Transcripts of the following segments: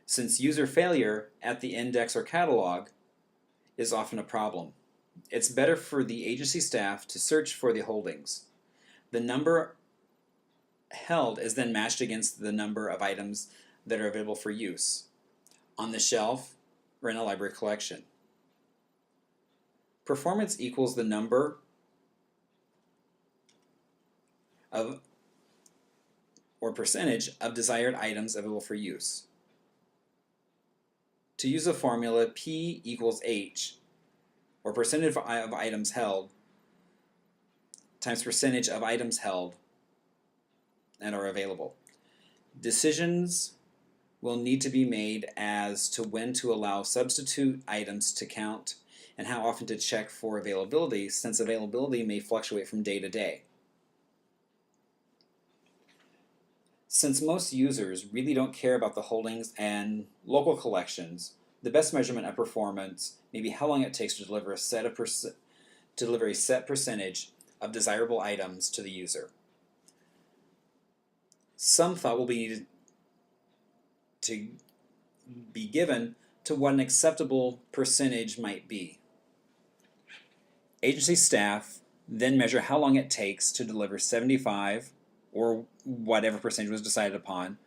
since user failure at the index or catalog is often a problem. It's better for the agency staff to search for the holdings. The number held is then matched against the number of items that are available for use on the shelf or in a library collection. Performance equals the number of or percentage of desired items available for use. To use the formula, P equals H, or percentage of items held, times percentage of items held and are available. Decisions will need to be made as to when to allow substitute items to count and how often to check for availability, since availability may fluctuate from day to day. Since most users really don't care about the holdings and local collections, the best measurement of performance may be how long it takes to deliver a set percentage of desirable items to the user. Some thought will be needed to be given to what an acceptable percentage might be. Agency staff then measure how long it takes to deliver 75 or whatever percentage was decided upon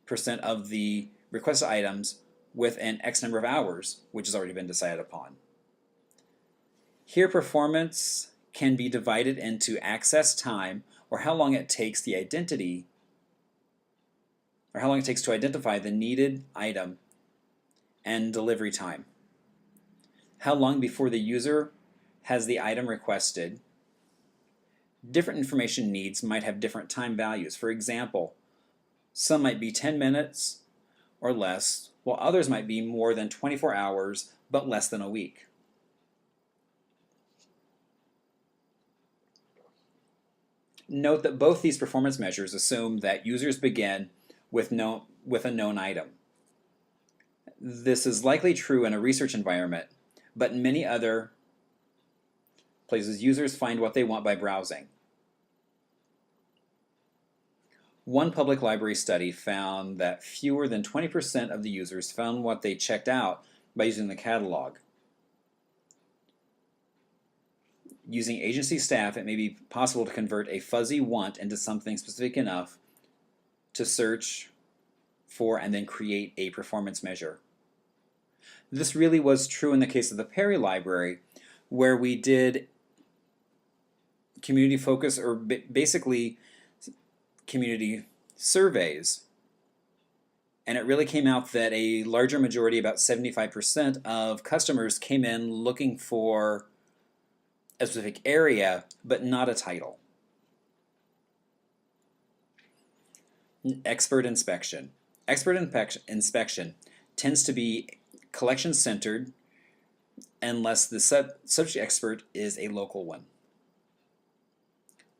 percent of the requested items within X number of hours, which has already been decided upon. Here, performance can be divided into access time, or how long it takes to identify the needed item, and delivery time. How long before the user has the item requested. Different information needs might have different time values. For example, some might be 10 minutes or less, while others might be more than 24 hours but less than a week. Note that both these performance measures assume that users begin with a known item. This is likely true in a research environment, but in many other places, users find what they want by browsing. One public library study found that fewer than 20% of the users found what they checked out by using the catalog. Using agency staff, it may be possible to convert a fuzzy want into something specific enough to search for and then create a performance measure. This really was true in the case of the Perry Library, where we did community focus, or basically community surveys, and it really came out that a larger majority, about 75% of customers, came in looking for a specific area but not a title. Expert inspection. Expert inspection tends to be collection centered unless the subject expert is a local one.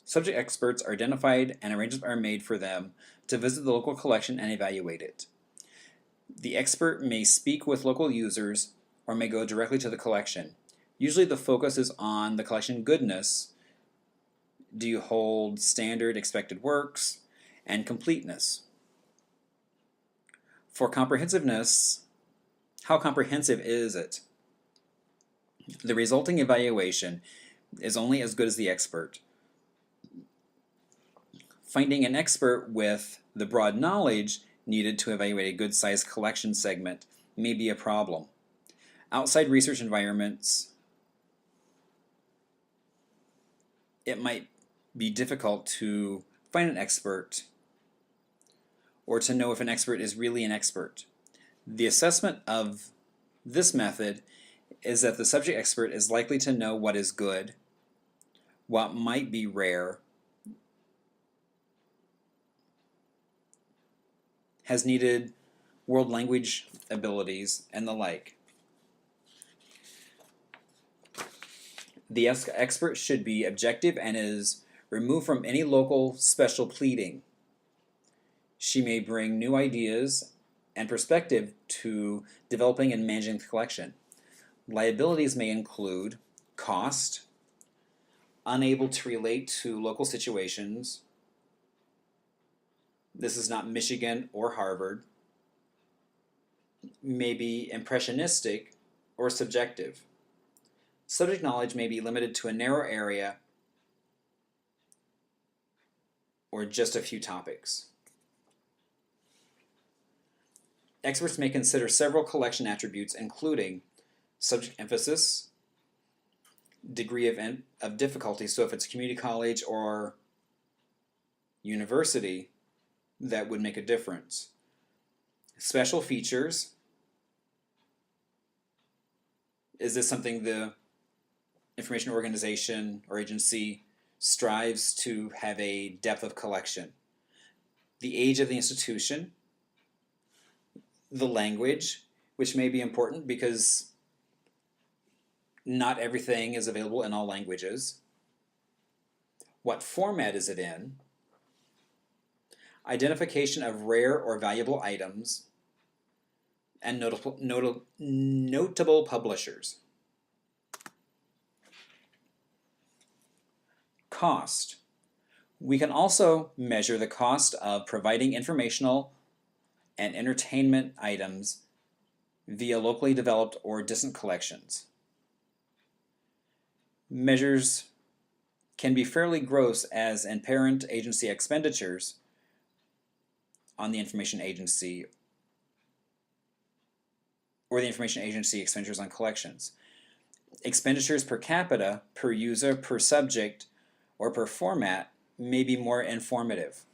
Subject experts are identified and arrangements are made for them to visit the local collection and evaluate it. The expert may speak with local users or may go directly to the collection. Usually the focus is on the collection goodness. Do you hold standard expected works and completeness? For comprehensiveness, how comprehensive is it? The resulting evaluation is only as good as the expert. Finding an expert with the broad knowledge needed to evaluate a good-sized collection segment may be a problem. Outside research environments, it might be difficult to find an expert or to know if an expert is really an expert. The assessment of this method is that the subject expert is likely to know what is good, what might be rare, has needed world language abilities, and the like. The expert should be objective and is removed from any local special pleading. She may bring new ideas and perspective to developing and managing the collection. Liabilities may include cost, unable to relate to local situations. This is not Michigan or Harvard. may be impressionistic or subjective. Subject knowledge may be limited to a narrow area or just a few topics. Experts may consider several collection attributes, including subject emphasis, degree of difficulty, so if it's community college or university, that would make a difference. Special features, is this something the information organization or agency strives to have a depth of collection? The age of the institution, the language, which may be important because not everything is available in all languages. What format is it in? Identification of rare or valuable items, and notable publishers. Cost. We can also measure the cost of providing informational and entertainment items via locally developed or distant collections. Measures can be fairly gross, as in parent agency expenditures on the information agency or the information agency expenditures on collections. Expenditures per capita, per user, per subject, or per format may be more informative.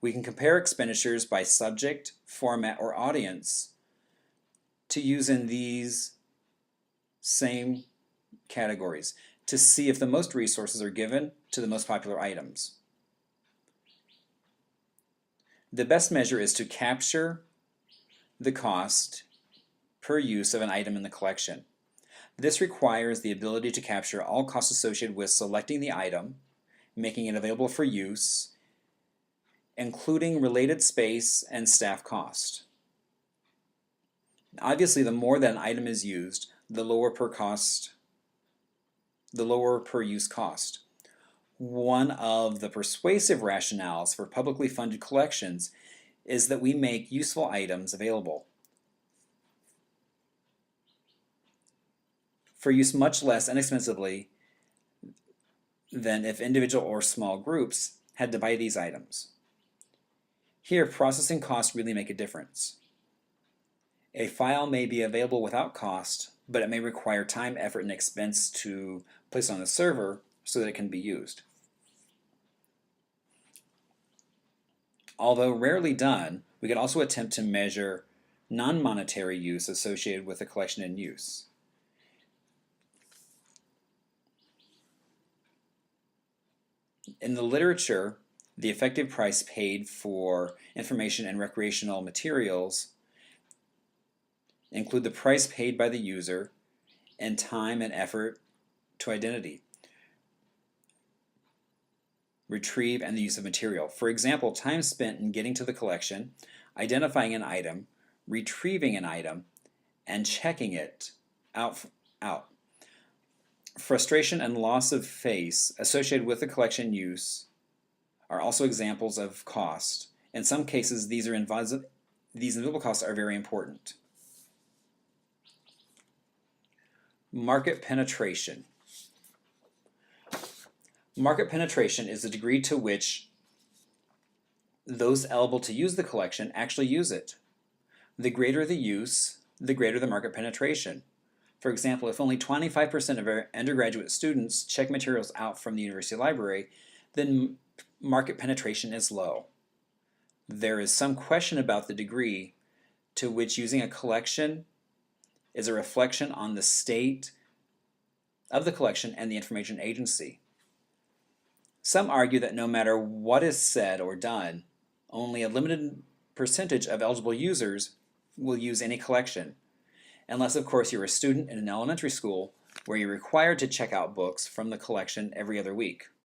We can compare expenditures by subject, format, or audience to use in these same categories to see if the most resources are given to the most popular items. The best measure is to capture the cost per use of an item in the collection. This requires the ability to capture all costs associated with selecting the item, making it available for use, including related space and staff cost. Obviously, the more that an item is used, the lower per use cost. One of the persuasive rationales for publicly funded collections is that we make useful items available for use much less inexpensively than if individual or small groups had to buy these items. Here, processing costs really make a difference. A file may be available without cost, but it may require time, effort, and expense to place on the server so that it can be used. Although rarely done, we could also attempt to measure non-monetary use associated with a collection in use. In the literature, the effective price paid for information and recreational materials include the price paid by the user and time and effort to identity, retrieve, and the use of material. For example, time spent in getting to the collection, identifying an item, retrieving an item, and checking it out. Frustration and loss of face associated with the collection use are also examples of cost. In some cases, these invisible costs are very important. Market penetration. Market penetration is the degree to which those eligible to use the collection actually use it. The greater the use, the greater the market penetration. For example, if only 25% of our undergraduate students check materials out from the university library, then market penetration is low. There is some question about the degree to which using a collection is a reflection on the state of the collection and the information agency. Some argue that no matter what is said or done, only a limited percentage of eligible users will use any collection, unless of course you're a student in an elementary school where you're required to check out books from the collection every other week.